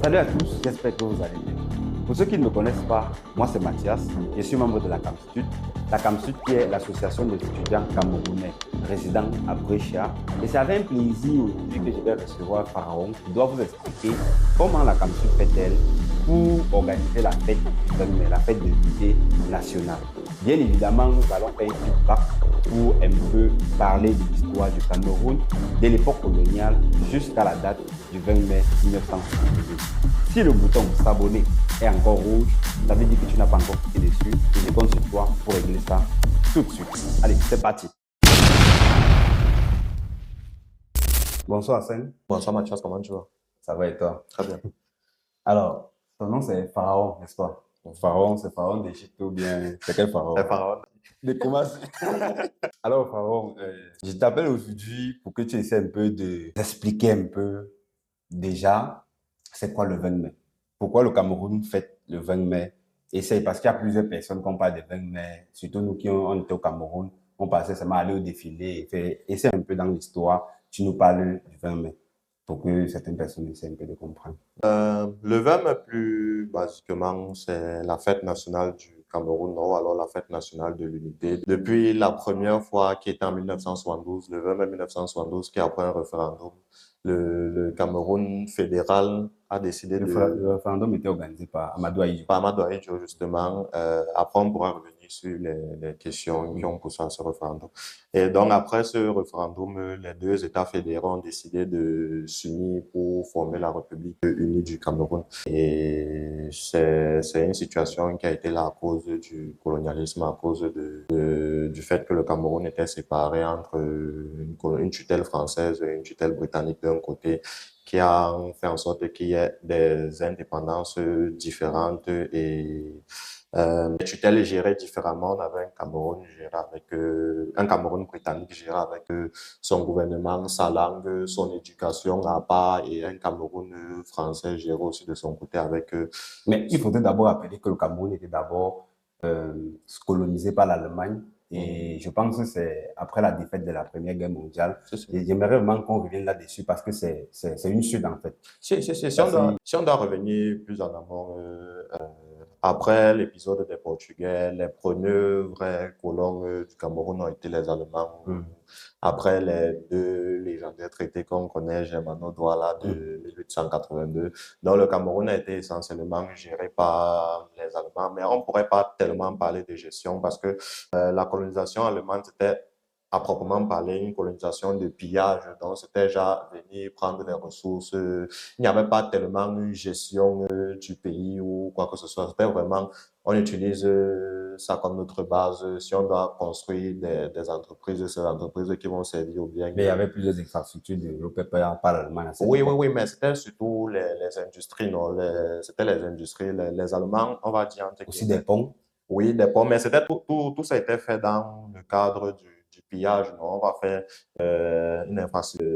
Salut à tous, j'espère que vous allez bien. Pour ceux qui ne me connaissent pas, moi c'est Mathias, je suis membre de la CAMSTUD. La CAMSTUD qui est l'association des étudiants camerounais résidant à Brescia. Et c'est avec un plaisir aujourd'hui que je vais recevoir Pharaon qui doit vous expliquer comment la CAMSTUD fait-elle pour organiser la fête du 20 mai, la fête de l'unité nationale. Bien évidemment, nous allons faire un feedback pour un peu parler de l'histoire du Cameroun, de l'époque coloniale jusqu'à la date du 20 mai 1962. Si le bouton s'abonner est encore rouge, ça veut dire que tu n'as pas encore cliqué dessus et je compte sur toi pour régler ça tout de suite. Allez, c'est parti. Bonsoir Hassan. Bonsoir Mathias, comment tu vas? Ça va et toi? Très bien. Alors, ton nom c'est Pharaon, n'est-ce pas? Pharaon, c'est Pharaon d'Égypte ou bien c'est quel Pharaon? C'est Pharaon. De comment Alors Pharaon, je t'appelle aujourd'hui pour que tu essaies un peu d'expliquer un peu déjà c'est quoi le 20 mai. Pourquoi le Cameroun fête le 20 mai? Essaye, parce qu'il y a plusieurs personnes qui parlent du 20 mai, surtout nous qui on était au Cameroun, on passait seulement à aller au défilé. Essaye un peu dans l'histoire, tu nous parles du 20 mai pour que certaines personnes essaient un peu de comprendre. Le 20 mai, plus basiquement, c'est la fête nationale du Cameroun, ou alors la fête nationale de l'unité. Depuis la première fois qui était en 1972, le 20 mai 1972, qui est après un référendum, le Cameroun fédéral a décidé Le référendum était organisé par Amadou Ahidjo. Par Amadou Ahidjo, justement. Après, on pourra revenir sur les questions qui ont poussé à ce référendum. Et donc, après ce référendum, les deux États fédéraux ont décidé de s'unir pour former la République unie du Cameroun. Et c'est une situation qui a été là à cause du colonialisme, à cause du fait que le Cameroun était séparé entre une tutelle française et une tutelle britannique d'un côté, qui a fait en sorte qu'il y ait des indépendances différentes et les tutelles géraient différemment. On avait un Cameroun géré avec un Cameroun britannique géré avec son gouvernement, sa langue, son éducation à part, et un Cameroun français géré aussi de son côté avec Mais il faudrait d'abord rappeler que le Cameroun était d'abord colonisé par l'Allemagne. Et je pense que c'est après la défaite de la Première Guerre mondiale. Et j'aimerais vraiment qu'on revienne là-dessus parce que c'est une suite en fait. Si on doit revenir plus en amont, après l'épisode des Portugais, les premiers vrais colons du Cameroun ont été les Allemands. Après les deux légendaires traités qu'on connaît, Germano-Douala de 1882. Donc le Cameroun a été essentiellement géré par les Allemands, mais on ne pourrait pas tellement parler de gestion parce que la colonisation allemande, c'était à proprement parler une colonisation de pillage. Donc, c'était déjà venir prendre les ressources. Il n'y avait pas tellement une gestion du pays ou quoi que ce soit. C'était vraiment, on utilise ça comme notre base. Si on doit construire des entreprises, ces entreprises qui vont servir au bien. Mais il y avait plusieurs infrastructures développées par l'Allemagne. Oui, mais c'était surtout les industries, non? C'était les industries. Les Allemands, on va dire. Aussi des ponts. Oui, des ponts, mais c'était tout ça a été fait dans le cadre du pillage. Non? On va faire une infrastructure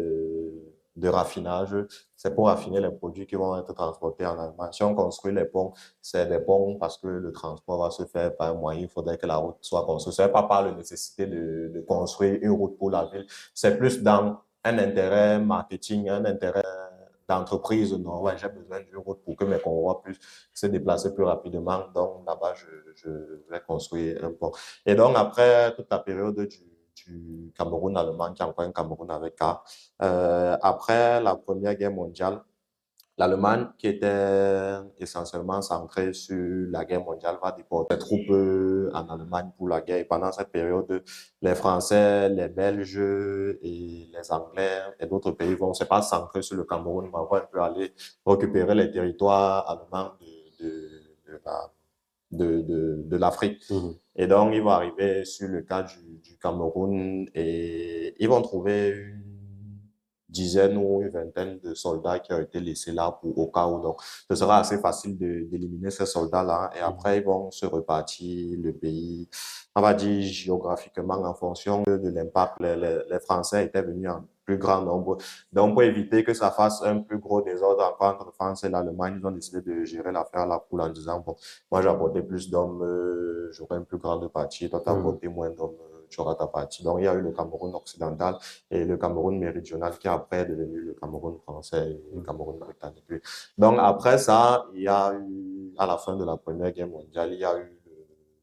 de raffinage. C'est pour raffiner les produits qui vont être transportés en Allemagne. Si on construit les ponts, c'est des ponts parce que le transport va se faire par un moyen. Il faudrait que la route soit construite. Ce n'est pas par la nécessité de construire une route pour la ville. C'est plus dans un intérêt marketing, un intérêt d'entreprise. Non, ouais, j'ai besoin d'une route pour que mes convois puissent se déplacer plus rapidement. Donc, là-bas, je vais construire un pont. Et donc, après toute la période du Cameroun allemand, qui est encore un Cameroun avec K, après la Première Guerre mondiale, l'Allemagne, qui était essentiellement centrée sur la guerre mondiale, va déporter des troupes en Allemagne pour la guerre. Et pendant cette période, les Français, les Belges et les Anglais et d'autres pays vont, c'est pas centré sur le Cameroun, mais vont un peu aller récupérer les territoires allemands de l'Afrique. Et donc, ils vont arriver sur le cas du Cameroun et ils vont trouver une dizaine ou une vingtaine de soldats qui ont été laissés là au cas où. Donc, ce sera assez facile d'éliminer ces soldats-là. Et après, ils vont se repartir le pays, on va dire géographiquement en fonction de l'impact. Les Français étaient venus en plus grand nombre. Donc, pour éviter que ça fasse un plus gros désordre encore entre France et l'Allemagne, ils ont décidé de gérer l'affaire à la poule en disant, bon, moi j'ai apporté plus d'hommes, j'aurai une plus grande partie, toi t'as apporté moins d'hommes. Tchorata Party. Donc, il y a eu le Cameroun occidental et le Cameroun méridional qui après est devenu le Cameroun français et le Cameroun britannique. Donc, après ça, il y a eu, à la fin de la Première Guerre mondiale, il y a eu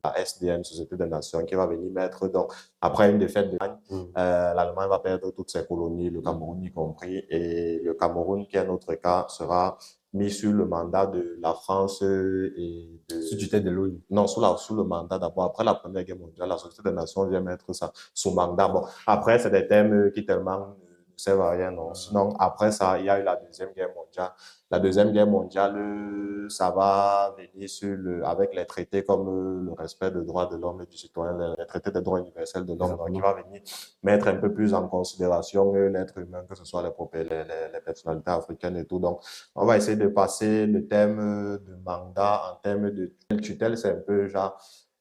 la SDN, Société des Nations, qui va venir mettre, donc, après une défaite de l'Allemagne, l'Allemagne va perdre toutes ses colonies, le Cameroun y compris, et le Cameroun, qui est notre cas, sera mis sur le mandat de la France et de... Sous tutelle de l'ONU. Non, sous le mandat d'abord. Après la Première Guerre mondiale, la Société des Nations vient mettre ça sous mandat. Bon, après, c'est des thèmes qui tellement ne servent à rien, non. Sinon, après ça, il y a eu la Deuxième Guerre mondiale. La Deuxième Guerre mondiale, ça va venir avec les traités comme le respect des droits de l'homme et du citoyen, les traités des droits universels de l'homme, qui va venir mettre un peu plus en considération l'être humain, que ce soit les personnalités africaines et tout. Donc, on va essayer de passer le thème de mandat en termes de tutelle. C'est un peu genre,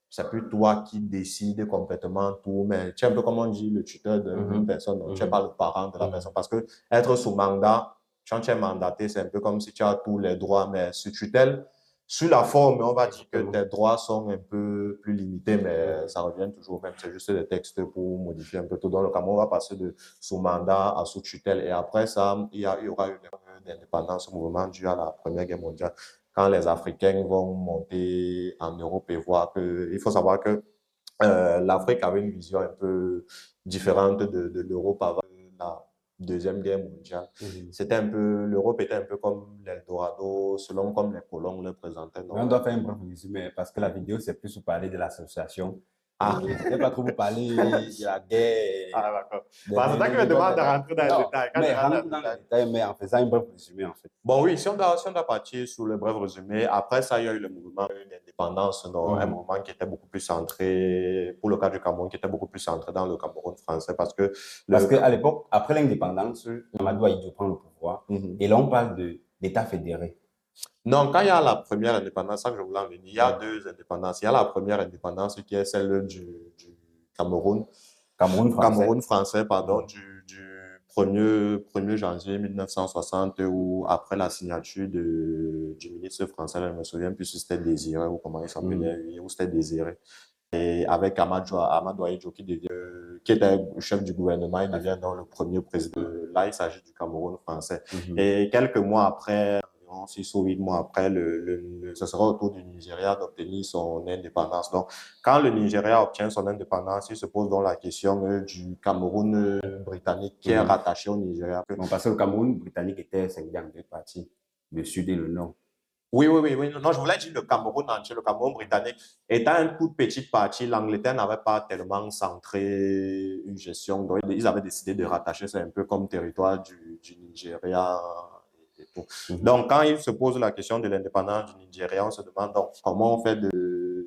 c'est plus toi qui décides complètement tout, mais tu es un peu comme on dit le tuteur d'une personne, tu n'es pas le parent de la personne. Parce que être sous mandat, quand tu es mandaté, c'est un peu comme si tu as tous les droits, mais sous tutelle, sur la forme, on va dire que tes droits sont un peu plus limités, mais ça revient toujours au même. C'est juste des textes pour modifier un peu tout. Dans le Cameroun, on va passer de sous mandat à sous tutelle. Et après ça, il y aura eu l'indépendance, au mouvement dû à la Première Guerre mondiale. Quand les Africains vont monter en Europe et voir que, il faut savoir que l'Afrique avait une vision un peu différente de l'Europe avant la Deuxième Guerre mondiale. C'était un peu, l'Europe était un peu comme l'Eldorado, selon comme les colons le présentaient. Mais on doit faire un bref résumé parce que la vidéo, c'est plus pour parler de l'association. Ah. Je n'ai pas trop vous parler de la guerre. Ah, d'accord. C'est ça qui me demande de rentrer dans les détails. Mais rentre dans les détails, mais en faisant un bref résumé, en fait. Bon, oui, si on doit partir sur le bref résumé, après ça, il y a eu le mouvement d'indépendance, un mouvement qui était beaucoup plus centré, pour le cas du Cameroun, qui était beaucoup plus centré dans le Cameroun français, parce que à l'époque, après l'indépendance, Amadou Ahidjo prend le pouvoir, et là, on parle d'État fédéré. Non, quand il y a la première indépendance, ça que je voulais en venir, il y a deux indépendances. Il y a la première indépendance qui est celle du Cameroun. Cameroun français, pardon, du 1er janvier 1960, ou après la signature du ministre français, je ne me souviens plus si c'était Désiré ou comment il s'appelait, ou c'était Désiré. Et avec Amadou Ahidjo qui était chef du gouvernement, il devient donc le premier président. Là, il s'agit du Cameroun français. Et quelques mois après, 6 ou 8 mois après, ce sera au tour du Nigeria d'obtenir son indépendance. Donc, quand le Nigeria obtient son indépendance, il se pose donc la question du Cameroun britannique qui est rattaché au Nigeria. Bon, parce que le Cameroun britannique était scindé en deux parties, le sud et le nord. Oui. Non, je voulais dire le Cameroun entier, le Cameroun britannique. Étant une toute petite partie, l'Angleterre n'avait pas tellement centré une gestion. Donc, ils avaient décidé de rattacher, c'est un peu comme territoire du Nigeria. Et tout. Donc, quand il se pose la question de l'indépendance du Nigeria, on se demande donc comment on fait de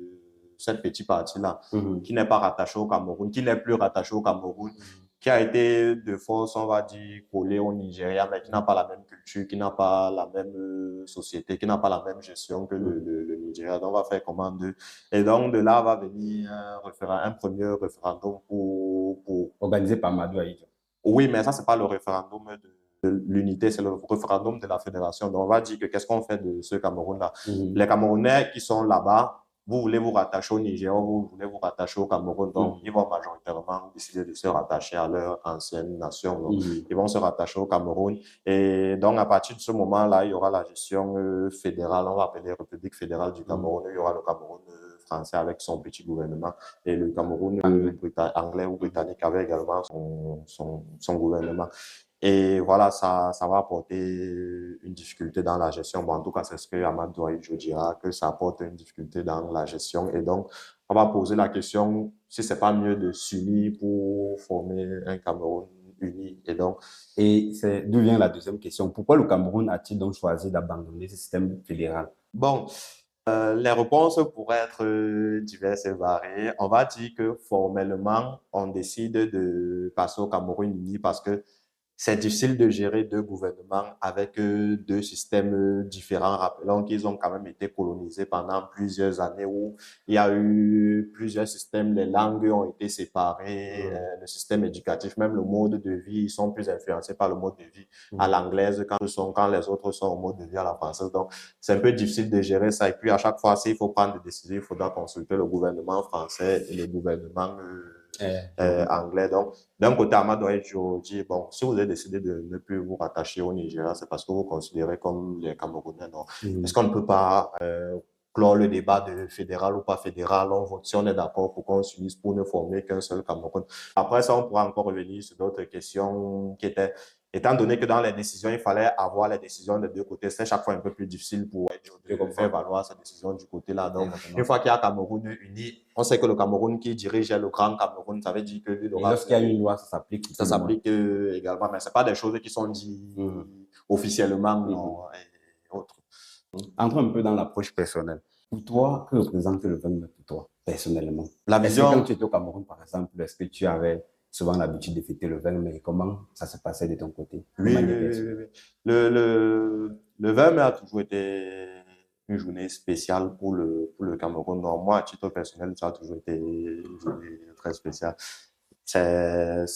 cette petite partie-là, qui n'est pas rattachée au Cameroun, qui n'est plus rattachée au Cameroun, qui a été de force, on va dire, collée au Nigeria, mais qui n'a pas la même culture, qui n'a pas la même société, qui n'a pas la même gestion que le Nigeria. Donc, on va faire comment deux. Et donc, de là va venir un premier référendum pour... Organisé par Amadou Ahidjo. Oui, mais ça, c'est pas le référendum de l'unité, c'est le référendum de la fédération. Donc, on va dire que qu'est-ce qu'on fait de ce Cameroun-là? Les Camerounais qui sont là-bas, vous voulez vous rattacher au Niger, vous voulez vous rattacher au Cameroun, donc ils vont majoritairement décider de se rattacher à leur ancienne nation. Donc, ils vont se rattacher au Cameroun. Et donc, à partir de ce moment-là, il y aura la gestion fédérale, on va appeler République fédérale du Cameroun. Il y aura le Cameroun français avec son petit gouvernement et le Cameroun anglais ou britannique avec également son gouvernement. Et voilà, ça va apporter une difficulté dans la gestion. Bon, en tout cas, c'est ce que Amadou Ahidjo dira, que ça apporte une difficulté dans la gestion. Et donc, on va poser la question si c'est pas mieux de s'unir pour former un Cameroun uni. Et c'est d'où vient la deuxième question. Pourquoi le Cameroun a-t-il donc choisi d'abandonner ce système fédéral? Bon, les réponses pourraient être diverses et variées. On va dire que formellement, on décide de passer au Cameroun uni parce que c'est difficile de gérer deux gouvernements avec deux systèmes différents. Rappelons qu'ils ont quand même été colonisés pendant plusieurs années où il y a eu plusieurs systèmes, les langues ont été séparées, le système éducatif, même le mode de vie, ils sont plus influencés par le mode de vie à l'anglaise quand les autres sont au mode de vie à la française. Donc, c'est un peu difficile de gérer ça. Et puis, à chaque fois, s'il faut prendre des décisions, il faudra consulter le gouvernement français et le gouvernement anglais. Donc, d'un côté, Ahmad Oedjo dit, bon, si vous avez décidé de ne plus vous rattacher au Nigeria, c'est parce que vous considérez comme les Camerounais, non? Est-ce qu'on ne peut pas clore le débat de fédéral ou pas fédéral? On vote si on est d'accord pour qu'on s'unisse pour ne former qu'un seul Cameroun. Après ça, on pourra encore revenir sur d'autres questions qui étaient, étant donné que dans les décisions, il fallait avoir les décisions des deux côtés, c'est chaque fois un peu plus difficile pour de faire valoir sa décision du côté-là. Donc, une fois qu'il y a Cameroun uni, on sait que le Cameroun qui dirige le grand Cameroun, ça veut dire que lorsqu'il y a une loi, ça s'applique. Ça s'applique également, mais ce n'est pas des choses qui sont dites officiellement et autres. Entrons un peu dans l'approche personnelle. Pour toi, que représente le 20 mai pour toi, personnellement? La vision. Quand tu étais au Cameroun, par exemple, est-ce que tu avais souvent l'habitude de fêter le 20 mai? Comment ça se passait de ton côté? Oui. Le 20 mai a toujours été une journée spéciale pour le Cameroun. Non, moi, à titre personnel, ça a toujours été une journée très spéciale. C'est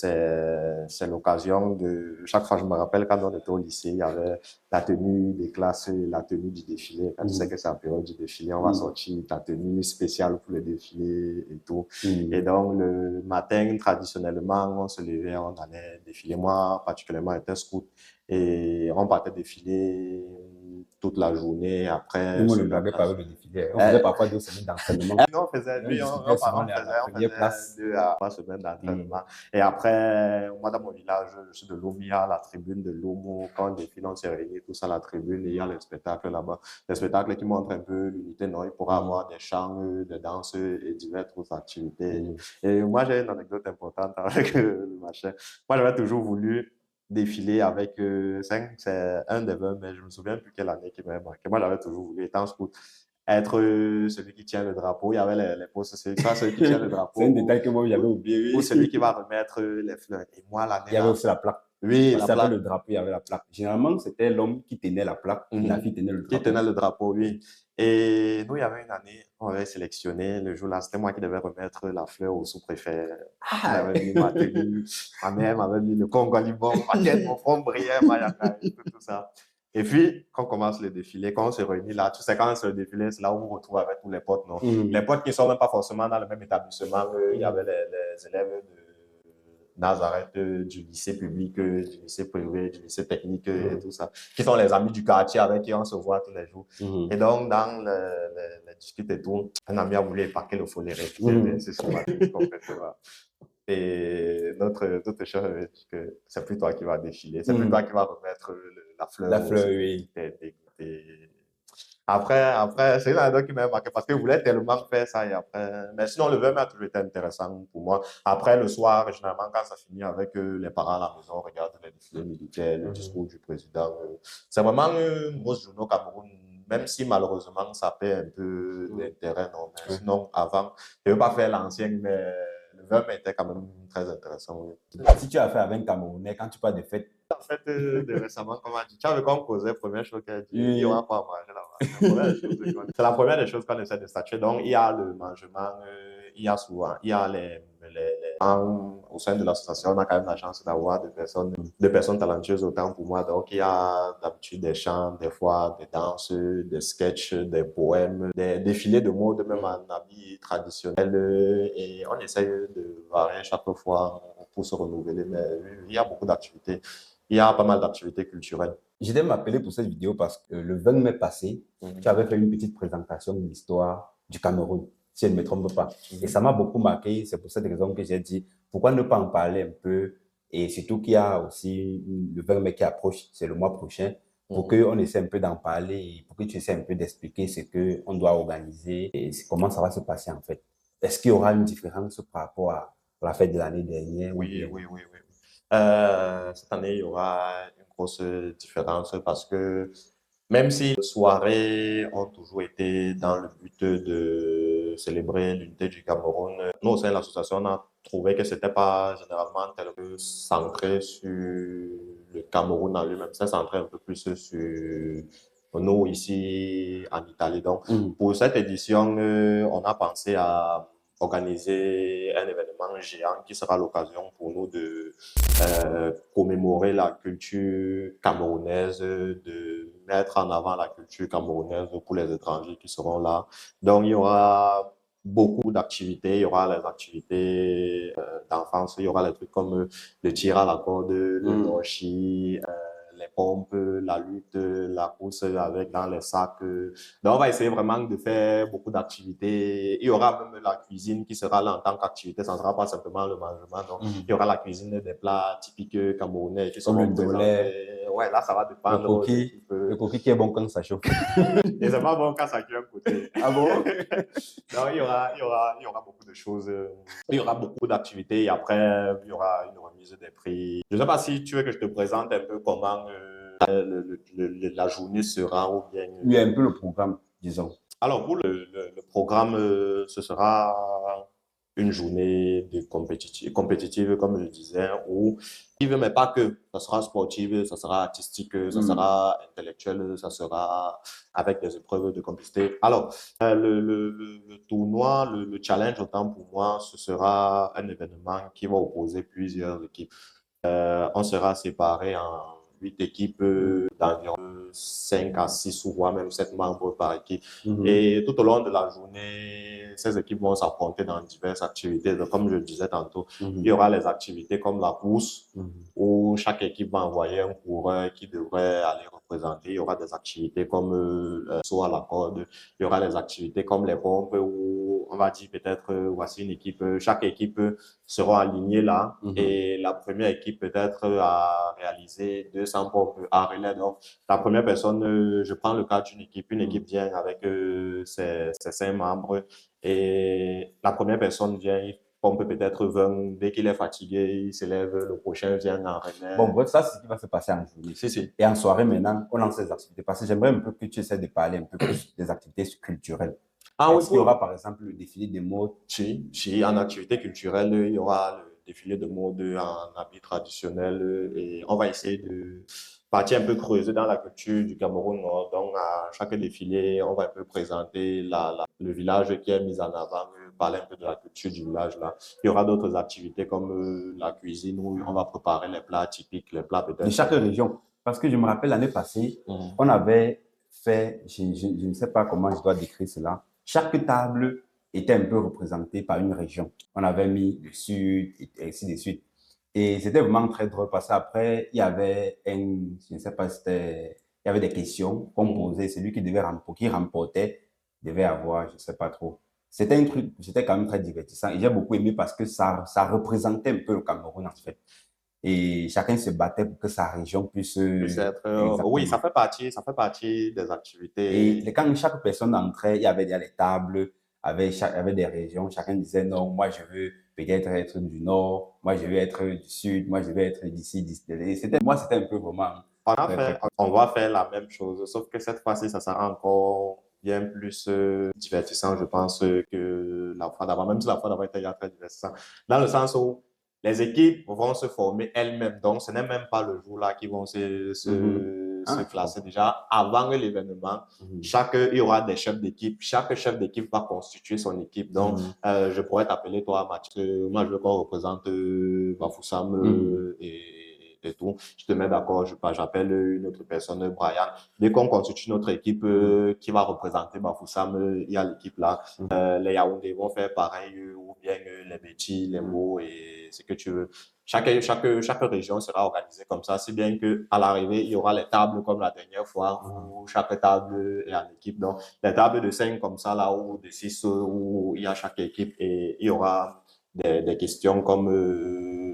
l'occasion de... Chaque fois, je me rappelle quand on était au lycée, il y avait la tenue des classes, la tenue du défilé. Quand tu sais que c'est la période du défilé, on va sortir ta tenue spéciale pour le défilé et tout. Et donc, le matin, traditionnellement, on se levait, on allait défiler. Moi, particulièrement, j'étais scout. Et on partait défiler toute la journée. Après, nous, on ne blaguait pas avec le défilé. On faisait parfois 2 semaines d'entraînement. On faisait 2 à 3 semaines d'entraînement. Et après, moi, dans mon village, je suis de Lomia, la tribune de Lomo. Quand on défile, on s'est réunis tous à la tribune et il y a le spectacle là-bas. Le spectacle qui montre un peu l'unité, non? Il pourra avoir des chants, des danses et diverses autres activités. Et moi, j'ai une anecdote importante avec le machin. Moi, j'avais toujours voulu défiler avec c'est un des 20, mais je me souviens plus quelle année qui m'avait marqué. Moi, j'avais toujours voulu, étant scout, être celui qui tient le drapeau. Il y avait les postes, c'est ça, celui qui tient le drapeau. C'est un détail que moi, j'avais oublié. Ou celui qui va remettre les fleurs. Et moi, l'année il y avait aussi la plaque. Oui, la plaque. Le drapeau, il y avait la plaque. Généralement, c'était l'homme qui tenait la plaque, la fille tenait le drapeau. Qui tenait le drapeau, oui. Et nous, il y avait une année, on avait sélectionné le jour-là, c'était moi qui devais remettre la fleur au sous-préfet. J'avais mis ma tenue, ma mère m'avait mis le Congo-Libon, ma tête, mon front brillait, tout ça. Et puis, quand on commence le défilé, quand on se réunit là, tu sais, quand c'est le défilé, c'est là où on se retrouve avec tous les potes, non? Les potes qui ne sont même pas forcément dans le même établissement, il y avait les élèves de Nazareth, du lycée public, du lycée privé, du lycée technique et tout ça, qui sont les amis du quartier avec qui on se voit tous les jours. Et donc, dans les discutes et tout, un ami a voulu éparquer le follet. C'est sur ma tête, complètement. Et notre chef avait dit que c'est plus toi qui vas défiler, c'est plus toi qui vas remettre la fleur. La fleur, oui. Après, c'est une anecdote qui m'a marqué parce qu'il voulait tellement faire ça. Et après... Mais sinon, le 20 mai a toujours été intéressant pour moi. Après, le soir, généralement, quand ça finit avec les parents à la maison, on regarde les défilés militaires, le discours du président. C'est vraiment une grosse journée au Cameroun, même si malheureusement, ça perd un peu d'intérêt. Mais sinon, avant, je ne veux pas faire l'ancienne, mais le 20 mai était quand même très intéressant. Si tu as fait avec un Camerounais, quand tu parles de fête, en fait, de récemment, comme on dit, tu as vu qu'on causait, première chose qu'elle dit, il y aura pas à manger là-bas. C'est la première des choses qu'on essaie de statuer. Donc, il y a le mangement, il y a souvent, il y a au sein de l'association, on a quand même la chance d'avoir des personnes talentueuses autant pour moi. Donc, il y a d'habitude des chants, des fois des danses, des sketchs, des poèmes, des défilés de mode, même en habits traditionnels. Et on essaye de varier chaque fois pour se renouveler. Mais il y a beaucoup d'activités. Il y a pas mal d'activités culturelles. Je vais m'appeler pour cette vidéo parce que le 20 mai passé, tu avais fait une petite présentation de l'histoire du Cameroun, si je ne me trompe pas. Et ça m'a beaucoup marqué. C'est pour cette raison que j'ai dit, pourquoi ne pas en parler un peu? Et surtout qu'il y a aussi le 20 mai qui approche, c'est le mois prochain, pour qu'on essaie un peu d'en parler et pour que tu essaies un peu d'expliquer ce qu'on doit organiser et comment ça va se passer en fait. Est-ce qu'il y aura une différence par rapport à la fête de l'année dernière? Oui. Cette année, il y aura une grosse différence parce que même si les soirées ont toujours été dans le but de célébrer l'unité du Cameroun, nous, au sein de l'association, on a trouvé que ce n'était pas généralement tel que centré sur le Cameroun en lui-même, c'est centré un peu plus sur nous ici en Italie. Donc, pour cette édition, on a pensé à organiser un événement géant qui sera l'occasion pour nous de commémorer la culture camerounaise, de mettre en avant la culture camerounaise pour les étrangers qui seront là. Donc, il y aura beaucoup d'activités. Il y aura les activités d'enfance, il y aura les trucs comme le tir à la corde, le noshi, les pompes, la lutte, la course avec dans les sacs. Donc, on va essayer vraiment de faire beaucoup d'activités. Il y aura même la cuisine qui sera là en tant qu'activité. Ça ne sera pas simplement le mangement. Donc, il y aura la cuisine des plats typiques camerounais qui Comme le seront dolé, présentés. Ouais, là, ça va dépendre. le coquille qui est bon quand ça chauffe. Et c'est pas bon quand ça cuit un côté. Ah bon? Non, il y aura beaucoup de choses. Il y aura beaucoup d'activités et après, il y aura une remise des prix. Je ne sais pas si tu veux que je te présente un peu comment la journée sera ou bien. Oui, un peu le programme, disons. Alors, pour le programme, ce sera une journée de compétitive, comme je disais, où mais pas que, ça sera sportive, ça sera artistique, ça sera intellectuel, ça sera avec des épreuves de compétitivité. Alors, le tournoi, le challenge, autant pour moi, ce sera un événement qui va opposer plusieurs équipes. On sera séparés en 8 équipes d'environ 5 à 6 ou voire même 7 membres par équipe. Et tout au long de la journée, ces équipes vont s'affronter dans diverses activités. Donc, comme je le disais tantôt, il y aura les activités comme la course, où chaque équipe va envoyer un coureur qui devrait aller représenter. Il y aura des activités comme le saut à la corde. Il y aura des activités comme les pompes, où on va dire peut-être, voici une équipe, chaque équipe seront alignés là et la première équipe peut-être a réalisé 200 pompes à relais. Donc, la première personne, je prends le cas d'une équipe, une équipe vient avec ses 5 membres et la première personne vient, il pompe peut-être 20, dès qu'il est fatigué, il se lève, le prochain vient en relais. Bon, bref, ça, c'est ce qui va se passer en journée. Si. Et en soirée, maintenant, on lance les activités. Parce que j'aimerais un peu que tu essaies de parler un peu plus des activités culturelles. Est-ce qu'il y aura, par exemple, le défilé des modes? Si, en activité culturelle, il y aura le défilé de mode en habit traditionnel et on va essayer de partir un peu creuser dans la culture du Cameroun. Donc, à chaque défilé, on va un peu présenter le village qui est mis en avant, parler un peu de la culture du village là. Il y aura d'autres activités comme la cuisine où on va préparer les plats typiques, les plats peut-être. De chaque région. Parce que je me rappelle l'année passée, on avait fait, je ne sais pas comment je dois décrire cela, chaque table était un peu représentée par une région. On avait mis le sud et ainsi de suite. Et c'était vraiment très drôle parce qu'après, il y avait je ne sais pas, il y avait des questions qu'on posait. Celui qui remportait devait avoir, je ne sais pas trop. C'était un truc, c'était quand même très divertissant. Et j'ai beaucoup aimé parce que ça représentait un peu le Cameroun, en fait. Et chacun se battait pour que sa région puisse être. Oui, ça fait partie des activités. Et quand chaque personne entrait, il y avait déjà les tables, avec des régions. Chacun disait non, moi je veux peut-être être du nord, moi je veux être du sud, moi je veux être d'ici. Moi, c'était un peu vraiment. On va faire la même chose, sauf que cette fois-ci, ça sera encore bien plus divertissant, je pense, que la fois d'avant, même si la fois d'avant était déjà très divertissant. Dans le sens où les équipes vont se former elles-mêmes. Donc, ce n'est même pas le jour-là qu'ils vont se classer déjà. Avant l'événement, il y aura des chefs d'équipe. Chaque chef d'équipe va constituer son équipe. Donc, je pourrais t'appeler toi, Mathieu. Moi, je veux qu'on représente Bafoussam et tout. Je te mets d'accord, j'appelle une autre personne, Brian. Dès qu'on constitue notre équipe qui va représenter Bafoussam, il y a l'équipe là. Les Yaoundé vont faire pareil, ou bien les Bétis, les Mots et ce que tu veux. Chaque région sera organisée comme ça, si bien qu'à l'arrivée, il y aura les tables comme la dernière fois, où chaque table est en équipe. Donc, les tables de 5 comme ça, là, ou de 6, où il y a chaque équipe et il y aura des questions comme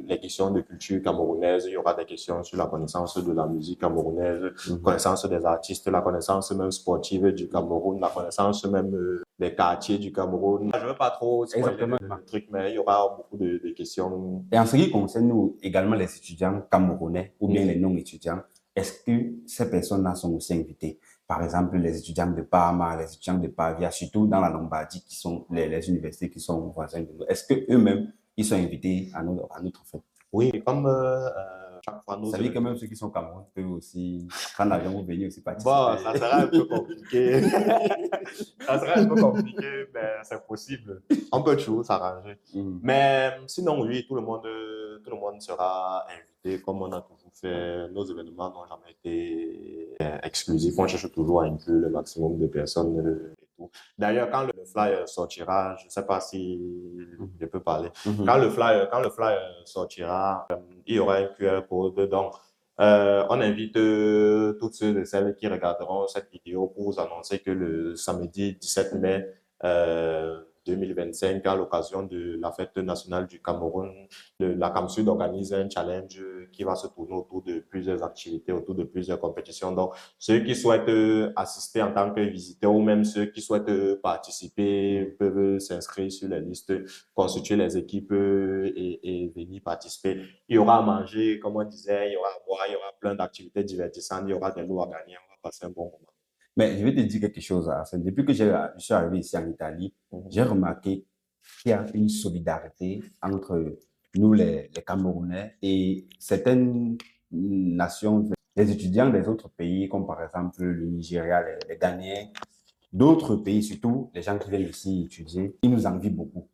les questions de culture camerounaise, il y aura des questions sur la connaissance de la musique camerounaise, connaissance des artistes, la connaissance même sportive du Cameroun, la connaissance même des quartiers du Cameroun. Je ne veux pas trop spoiler le truc, mais il y aura beaucoup de questions. Et en ce qui concerne nous, également les étudiants camerounais ou bien les non-étudiants, est-ce que ces personnes-là sont aussi invitées? Par exemple, les étudiants de Parma, les étudiants de Pavia, surtout dans la Lombardie, qui sont les universités qui sont voisines de nous. Est-ce qu'eux-mêmes, ils sont invités à notre fête? Oui, comme chaque fois, ça veut dire que même ceux qui sont au Cameroun peuvent aussi prendre l'avion ou venir aussi participer. Bon, ça sera un peu compliqué. Ça sera un peu compliqué, mais c'est possible. On peut toujours s'arranger. Mais sinon, oui, tout le monde sera invité, comme on a toujours fait. Nos événements n'ont jamais été exclusifs. On cherche toujours à inclure le maximum de personnes. tout. D'ailleurs, quand le flyer sortira, je ne sais pas si je peux parler. Mhm. Quand le flyer sortira, il y aura un QR code. Donc, on invite toutes ceux et celles qui regarderont cette vidéo pour vous annoncer que le samedi 17 mai 2025, à l'occasion de la fête nationale du Cameroun, la CAMSUD organise un challenge qui va se tourner autour de plusieurs activités, autour de plusieurs compétitions. Donc, ceux qui souhaitent assister en tant que visiteurs ou même ceux qui souhaitent participer peuvent s'inscrire sur les listes, constituer les équipes et venir participer. Il y aura à manger, comme on disait, il y aura à boire, il y aura plein d'activités divertissantes, il y aura des lots à gagner, on va passer un bon moment. Mais je vais te dire quelque chose, Arsène. Depuis que je suis arrivé ici en Italie, j'ai remarqué qu'il y a une solidarité entre nous, les Camerounais, et certaines nations, les étudiants des autres pays, comme par exemple le Nigeria, les Ghanéens, d'autres pays, surtout les gens qui viennent ici étudier, ils nous envient beaucoup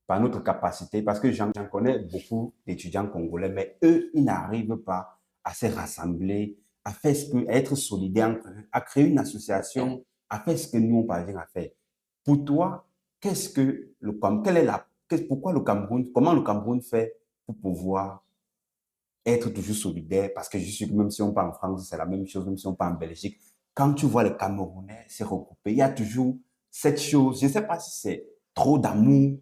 par notre capacité, parce que j'en connais beaucoup d'étudiants congolais, mais eux, ils n'arrivent pas à se rassembler, à faire ce que, à être solidaires entre eux, à créer une association, à faire ce que nous, on parvient à faire. Pour toi, qu'est-ce que le Cameroun, pourquoi le Cameroun, comment le Cameroun fait pour pouvoir être toujours solidaire? Parce que je suis que même si on part en France, c'est la même chose, même si on part en Belgique, quand tu vois les Camerounais se regrouper, il y a toujours cette chose, je ne sais pas si c'est trop d'amour,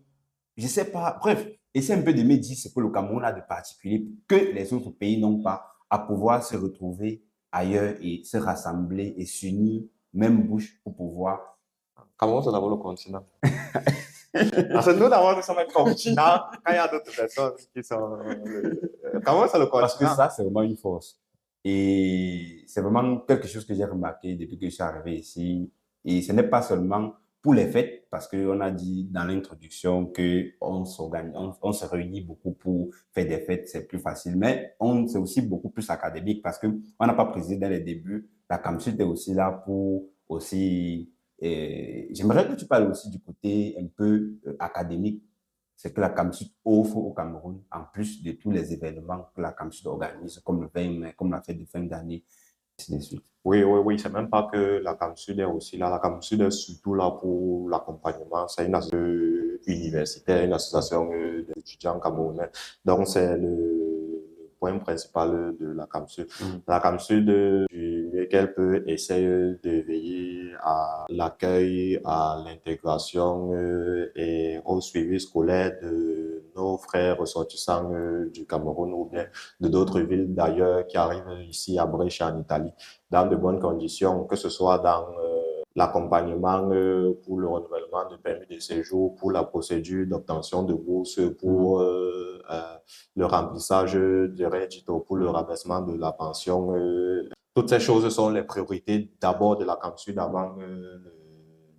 je ne sais pas, bref, essaie un peu de me dire ce que le Cameroun a de particulier que les autres pays n'ont pas, à pouvoir se retrouver ailleurs et se rassembler et s'unir, même bouche, pour pouvoir. Cameroun, c'est d'abord le continent. Parce que nous, d'abord, nous sommes un continent quand il y a d'autres personnes qui sont. Cameroun, c'est le Parce que continent. ça, c'est vraiment une force. Et c'est vraiment quelque chose que j'ai remarqué depuis que je suis arrivé ici. Et ce n'est pas seulement pour les fêtes, parce qu'on a dit dans l'introduction qu'on s'organise, on se réunit beaucoup pour faire des fêtes, c'est plus facile. Mais c'est aussi beaucoup plus académique parce qu'on n'a pas précisé dès les débuts. La CAMSUT est aussi là pour aussi. J'aimerais que tu parles aussi du côté un peu académique, c'est que la CAMSUT offre au Cameroun, en plus de tous les événements que la CAMSUT organise, comme le 20 mai, comme la fête de fin d'année, ainsi de suite. Oui, oui, oui, c'est même pas que la CAMSUD est aussi là. La CAMSUD est surtout là pour l'accompagnement. C'est une association universitaire, une association d'étudiants camerounais. Donc, c'est le point principal de la CAMSUD. La CAMSUD, du mieux qu'elle peut, essaie de veiller à l'accueil, à l'intégration et au suivi scolaire de nos frères ressortissants du Cameroun ou bien de d'autres villes d'ailleurs qui arrivent ici à Brescia en Italie dans de bonnes conditions, que ce soit dans l'accompagnement pour le renouvellement de permis de séjour, pour la procédure d'obtention de bourse, pour le remplissage de reddito, pour le rabaissement de la pension. Toutes ces choses sont les priorités d'abord de la CAMSUD avant le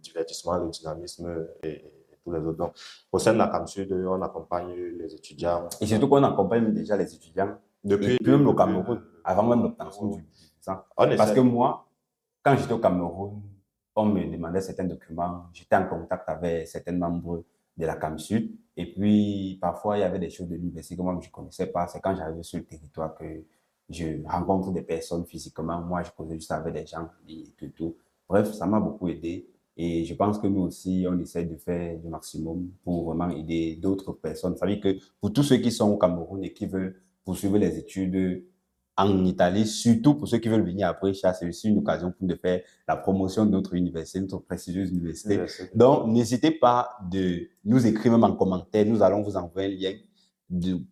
divertissement, le dynamisme et tous les autres. Donc, au sein de la CAMSUD, on accompagne les étudiants. Et surtout qu'on accompagne déjà les étudiants, Depuis et puis même le Cameroun, avant même l'obtention du visa. Parce que moi, quand j'étais au Cameroun, on me demandait certains documents, j'étais en contact avec certains membres de la CAMSUD, et puis parfois il y avait des choses de l'université que moi je ne connaissais pas. C'est quand j'arrivais sur le territoire que je rencontre des personnes physiquement. Moi, je causais juste avec des gens et tout. Bref, ça m'a beaucoup aidé. Et je pense que nous aussi, on essaie de faire du maximum pour vraiment aider d'autres personnes. Ça veut dire que pour tous ceux qui sont au Cameroun et qui veulent poursuivre les études en Italie, surtout pour ceux qui veulent venir après, c'est aussi une occasion pour nous de faire la promotion de notre université, notre prestigieuse université. Donc, n'hésitez pas de nous écrire même en commentaire. Nous allons vous envoyer un lien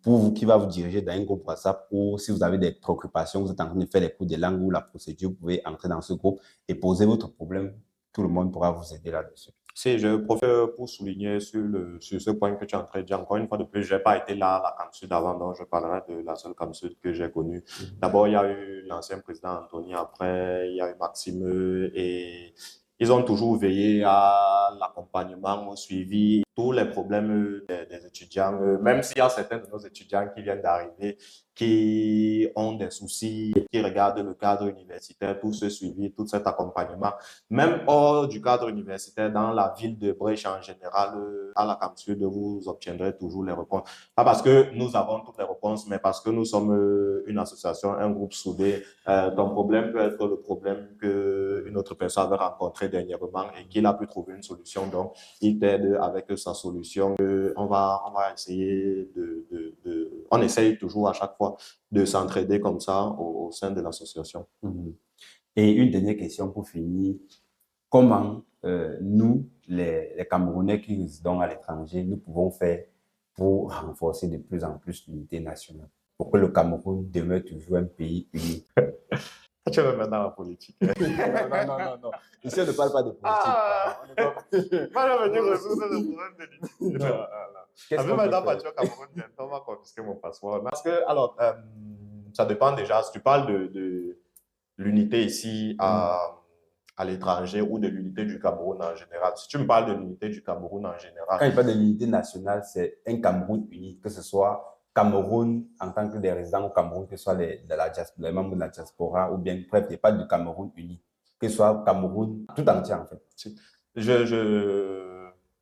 pour vous qui va vous diriger dans un groupe WhatsApp, ou si vous avez des préoccupations, vous êtes en train de faire les cours de langue ou la procédure, vous pouvez entrer dans ce groupe et poser votre problème. Tout le monde pourra vous aider là-dessus. Si je profite pour souligner sur ce point que tu es en train de dire, encore une fois de plus, je n'ai pas été là à la CAMSUD avant, donc je parlerai de la seule CAMSUD que j'ai connue. D'abord, il y a eu l'ancien président Anthony, après, il y a eu Maxime, et ils ont toujours veillé à l'accompagnement, au suivi. tous les problèmes des étudiants, même s'il y a certains de nos étudiants qui viennent d'arriver, qui ont des soucis, qui regardent le cadre universitaire, tout ce suivi, tout cet accompagnement, même hors du cadre universitaire, dans la ville de Brèche en général, à la CAMSUD, vous obtiendrez toujours les réponses. Pas parce que nous avons toutes les réponses, mais parce que nous sommes une association, un groupe soudé. Ton problème peut être le problème qu'une autre personne avait rencontré dernièrement et qu'il a pu trouver une solution. Donc, il t'aide avec sa solution. On va essayer on essaye toujours à chaque fois de s'entraider comme ça au sein de l'association. Et une dernière question pour finir. Comment nous, les Camerounais qui résidons à l'étranger, nous pouvons faire pour renforcer de plus en plus l'unité nationale, pour que le Cameroun demeure toujours un pays uni? Tu veux mettre dans la politique? Non. Ici, on ne parle pas de politique. Moi, je veux dire résoudre le problème de l'unité. Avec maintenant, partir au Cameroun, on va confisquer mon passeport. Parce que, alors, ça dépend déjà. Si tu parles de l'unité ici à l'étranger ou de l'unité du Cameroun en général. Si tu me parles de l'unité du Cameroun en général. Quand il parle de l'unité nationale, c'est un Cameroun uni, que ce soit Cameroun en tant que des résidents au Cameroun, que ce soit les membres de la diaspora, ou bien, bref, il n'y a pas de Cameroun uni, que ce soit Cameroun tout entier en fait.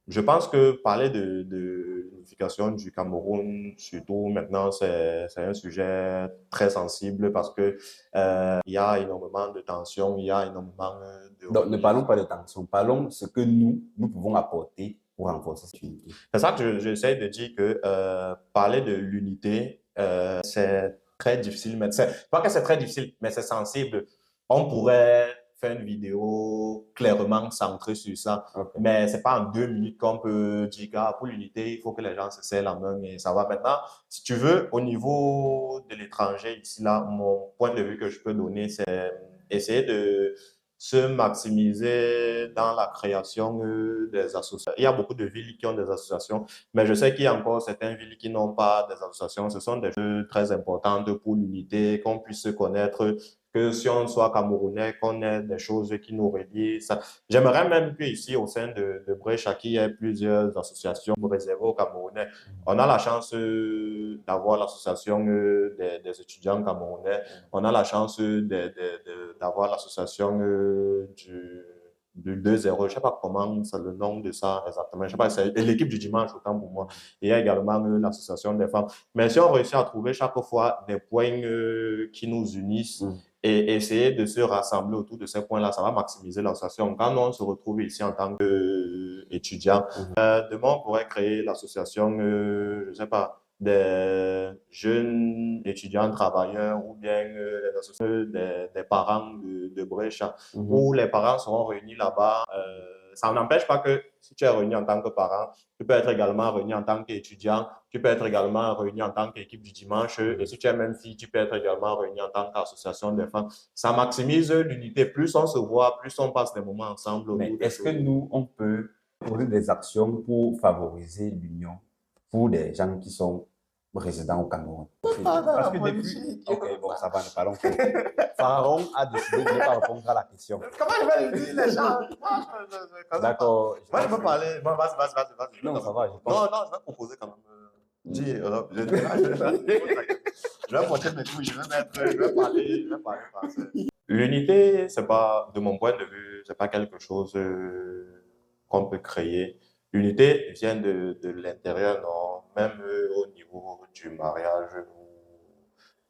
Je pense que parler de l'unification du Cameroun, surtout maintenant, c'est un sujet très sensible parce que il y a énormément de tensions, il y a énormément de... Donc, ne parlons pas de tensions, parlons de ce que nous pouvons apporter pour renforcer cette unité. C'est ça que j'essaie de dire que parler de l'unité, c'est très difficile. Pas que c'est très difficile, mais c'est sensible. On pourrait faire une vidéo clairement centrée sur ça, mais c'est pas en 2 minutes qu'on peut dire que pour l'unité, il faut que les gens se serrent la main et ça va. Maintenant, si tu veux, au niveau de l'étranger, ici, là, mon point de vue que je peux donner, c'est essayer de se maximiser dans la création des associations. Il y a beaucoup de villes qui ont des associations, mais je sais qu'il y a encore certaines villes qui n'ont pas des associations. Ce sont des choses très importantes pour l'unité, qu'on puisse se connaître, que si on soit Camerounais, qu'on ait des choses qui nous relient. J'aimerais même qu'ici, au sein de Brèche, il y ait plusieurs associations réservées aux Camerounais. On a la chance d'avoir l'association des étudiants camerounais. On a la chance d'avoir l'association du 2-0. Je ne sais pas comment c'est le nom de ça exactement. Je sais pas, c'est l'équipe du dimanche autant pour moi. Et il y a également l'association des femmes. Mais si on réussit à trouver chaque fois des points qui nous unissent et essayer de se rassembler autour de ces points-là, ça va maximiser l'association. Quand on se retrouve ici en tant qu'étudiant, demain on pourrait créer l'association, je ne sais pas, des jeunes étudiants travailleurs ou bien des parents de Brèche, où les parents seront réunis là-bas. Ça n'empêche pas que si tu es réuni en tant que parent, tu peux être également réuni en tant qu'étudiant, tu peux être également réuni en tant qu'équipe du dimanche, et si tu es même fille, tu peux être également réuni en tant qu'association des femmes. Ça maximise l'unité. Plus on se voit, plus on passe des moments ensemble. Mais est-ce que nous, on peut poser des actions pour favoriser l'union pour des gens qui sont résidents au Cameroun? Parce que depuis... Ok, bon, ça va, nous parlons. Pharaon a décidé de ne pas répondre à la question. Comment je vais le dire, les gens? D'accord. Moi, je peux parler. Bon, vas-y. Non, ça va, je pense. Non, je vais proposer quand même. Je vais porter mes couilles, je vais parler français. L'unité, c'est pas, de mon point de vue, c'est pas quelque chose qu'on peut créer. L'unité vient de l'intérieur, non, même au niveau du mariage ou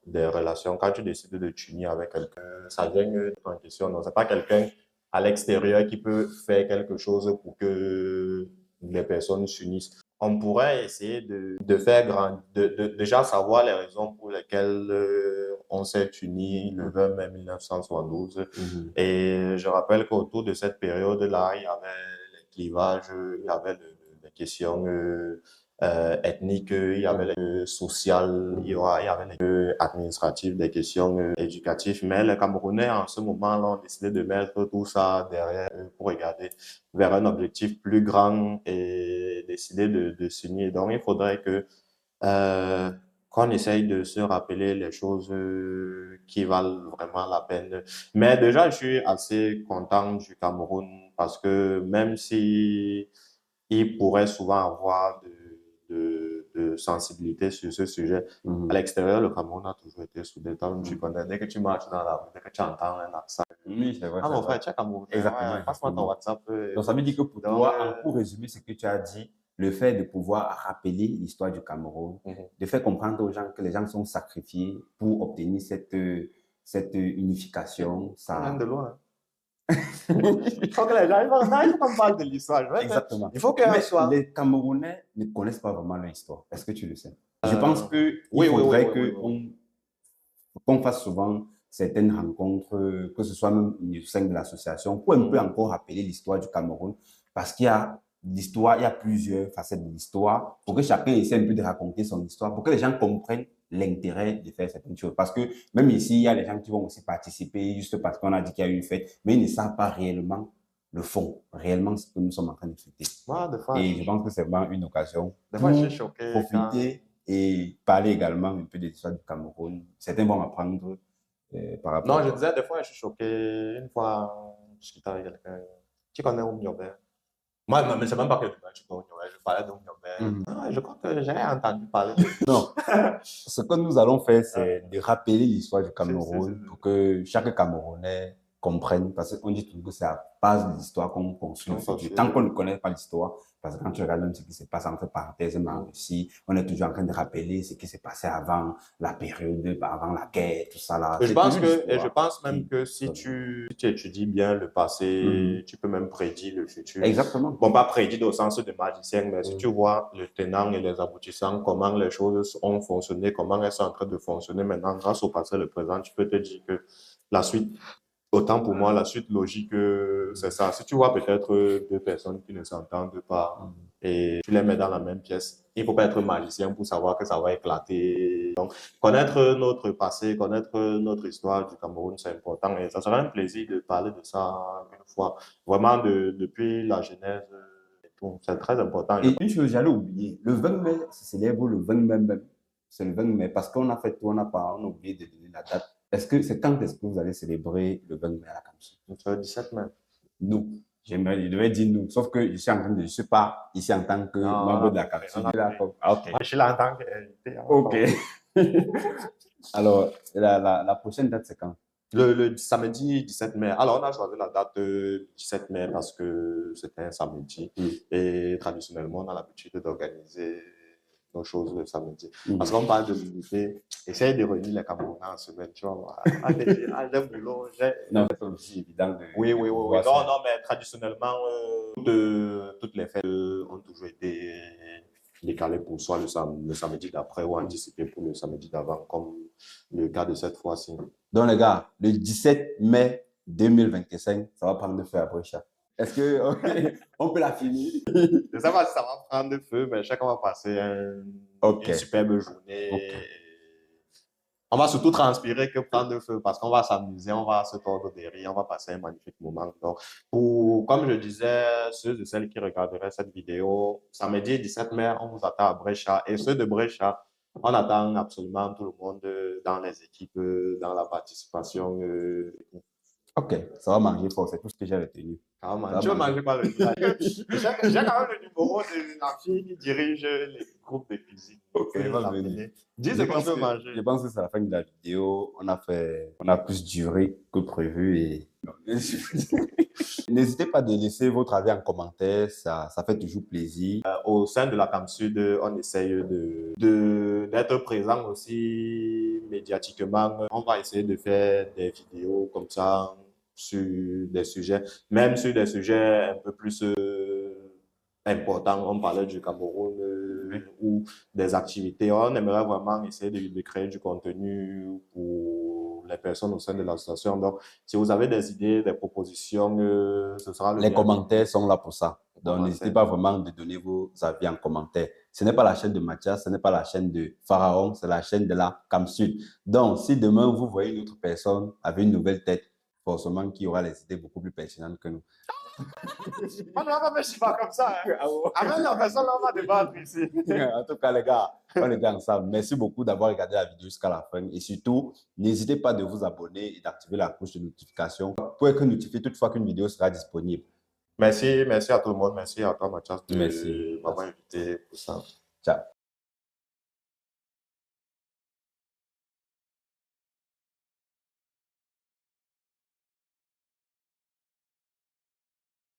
des relations. Quand tu décides de t'unir avec quelqu'un, ça vient en question. Non, c'est pas quelqu'un à l'extérieur qui peut faire quelque chose pour que les personnes s'unissent. On pourrait essayer de faire déjà savoir les raisons pour lesquelles on s'est unis le 20 mai 1972. Et je rappelle qu'autour de cette période-là, il y avait les clivages, il y avait les questions ethniques, il y avait les sociales, il y avait les administratives, des questions éducatives. Mais les Camerounais, en ce moment-là, ont décidé de mettre tout ça derrière pour regarder vers un objectif plus grand et décider de s'unir. Donc, il faudrait que qu'on essaye de se rappeler les choses qui valent vraiment la peine. Mais déjà, je suis assez content du Cameroun parce que même si ils pourraient souvent avoir de sensibilité sur ce sujet. À l'extérieur, le Cameroun a toujours été soudé. Toi-même, tu connais, dès que tu marches dans la rue, dès que tu entends un accent. Oui, c'est vrai, Ah, c'est mon vrai. frère, tu es Camerounais. Exactement, Ouais, passe-moi ton exactement. WhatsApp. Donc, ça veut dire que pour Donc, toi, pour résumer ce que tu as dit, le fait de pouvoir rappeler l'histoire du Cameroun, de faire comprendre aux gens que les gens sont sacrifiés pour obtenir cette unification, on vient ça... de loin. Il faut que les gens, il faut qu'on parle de l'histoire. Exactement. Il faut qu'un Mais soit. les Camerounais ne connaissent pas vraiment leur histoire. Est-ce que tu le sais? Je pense qu'il Oui, faudrait oui. qu'on fasse souvent certaines rencontres, que ce soit même au sein de l'association, pour un peu encore rappeler l'histoire du Cameroun, parce qu'il y a l'histoire, il y a plusieurs facettes de l'histoire, pour que chacun essaie un peu de raconter son histoire, pour que les gens comprennent l'intérêt de faire certaines choses. Parce que même ici, il y a des gens qui vont aussi participer juste parce qu'on a dit qu'il y a eu une fête, mais ils ne savent pas réellement le fond, réellement ce que nous sommes en train de fêter. Moi, Et je pense que c'est vraiment une occasion des pour fois, je suis choqué profiter et parler également un peu de l'histoire du Cameroun. Certains vont apprendre par Non, je rapport. disais, des fois, je suis choqué. Une fois, je discutais avec quelqu'un. Tu connais Oumyobé? Moi, non, mais c'est même pas que tu connais Oumyobé. Je parlais d'Oumyobé. Ah, je crois que j'ai entendu parler de Non, ce que nous allons faire, c'est de rappeler l'histoire du Cameroun c'est- pour que chaque Camerounais comprenne, parce qu'on dit toujours que c'est à base de l'histoire qu'on construit le futur. Tant qu'on ne connaît pas l'histoire, parce que quand tu regardes même ce qui s'est passé entre parenthèses même en Russie, on est toujours en train de rappeler ce qui s'est passé avant la période, avant la guerre, tout ça là. Je C'est pense toujours que, et je l'histoire pense même qui... que si tu étudies bien le passé, tu peux même prédire le futur. Exactement. Bon, pas prédire au sens de magicien, mais si tu vois le tenant et les aboutissants, comment les choses ont fonctionné, comment elles sont en train de fonctionner maintenant grâce au passé et le présent, tu peux te dire que la suite, autant pour moi, la suite logique, c'est ça. Si tu vois peut-être deux personnes qui ne s'entendent pas et tu les mets dans la même pièce, il ne faut pas être magicien pour savoir que ça va éclater. Donc, connaître notre passé, connaître notre histoire du Cameroun, c'est important. Et ça sera un plaisir de parler de ça une fois. Vraiment, depuis la genèse et tout. C'est très important. Et une chose, j'allais oublier, le 20 mai se célèbre le 20 mai même. C'est le 20 mai parce qu'on a fait tout, on a oublié de donner la date. Quand est-ce que vous allez célébrer le 20 mai à la Kamsu? C'est le 17 mai. Nous. Je devais dire nous. Sauf que je ne suis pas ici en tant que membre de la Kamsu. Ah, ok. Moi, je suis là en tant qu'invité. Ok. Alors, la prochaine date, c'est quand? Le samedi 17 mai. Alors, on a choisi la date 17 mai parce que c'était un samedi. Et traditionnellement, on a l'habitude d'organiser nos choses le samedi. Parce qu'on parle de l'unité. Essaye de réunir les Camerounais en semaine, tu vois. J'ai un boulot. Non, c'est pas aussi évident de. Oui. Non, mais traditionnellement, toutes les fêtes ont toujours été décalées pour soit le samedi d'après ou anticipées pour le samedi d'avant, comme le cas de cette fois-ci. Donc, les gars, le 17 mai 2025, ça va prendre feu à Brécha. Est-ce que on peut la finir? Je sais pas si ça va prendre feu, mais chacun va passer une superbe journée. On va surtout transpirer que prendre feu parce qu'on va s'amuser, on va se tordre des rires, on va passer un magnifique moment. Donc, comme je disais, ceux et celles qui regarderaient cette vidéo, samedi 17 mai, on vous attend à Brécha. Et ceux de Brécha, on attend absolument tout le monde dans les équipes, dans la participation. Ok, ça va manger fort, c'est tout ce que j'ai retenu. Tu veux manger quoi le village? J'ai quand même le numéro de la fille qui dirige les groupes de cuisine. Ok, elle va venir. Dis ce qu'on veut manger. Je pense que c'est la fin de la vidéo. On a plus duré que prévu et n'hésitez pas à laisser votre avis en commentaire, ça fait toujours plaisir. Au sein de la Cam Sud, on essaye d'être présent aussi médiatiquement. On va essayer de faire des vidéos comme ça sur des sujets, même sur des sujets un peu plus importants. On parlait du Cameroun ou des activités. On aimerait vraiment essayer de créer du contenu pour les personnes au sein de l'association. Donc, si vous avez des idées, des propositions, ce sera le Les bienvenu. commentaires sont là pour ça. Donc, n'hésitez pas vraiment de donner vos avis en commentaire. Ce n'est pas la chaîne de Mathias, ce n'est pas la chaîne de Pharaon, c'est la chaîne de la Cam Sud. Donc, si demain vous voyez une autre personne avec une nouvelle tête, forcément qui aura les idées beaucoup plus pertinentes que nous. On ne va pas me pas comme ça. Hein. Avec la personne, on va débattre ici. En tout cas, les gars, on est ensemble. Merci beaucoup d'avoir regardé la vidéo jusqu'à la fin. Et surtout, n'hésitez pas de vous abonner et d'activer la cloche de notification pour être notifié toutefois qu'une vidéo sera disponible. Merci à tout le monde. Merci à toi, Mathias, de Merci. m'avoir invité pour ça. Ciao.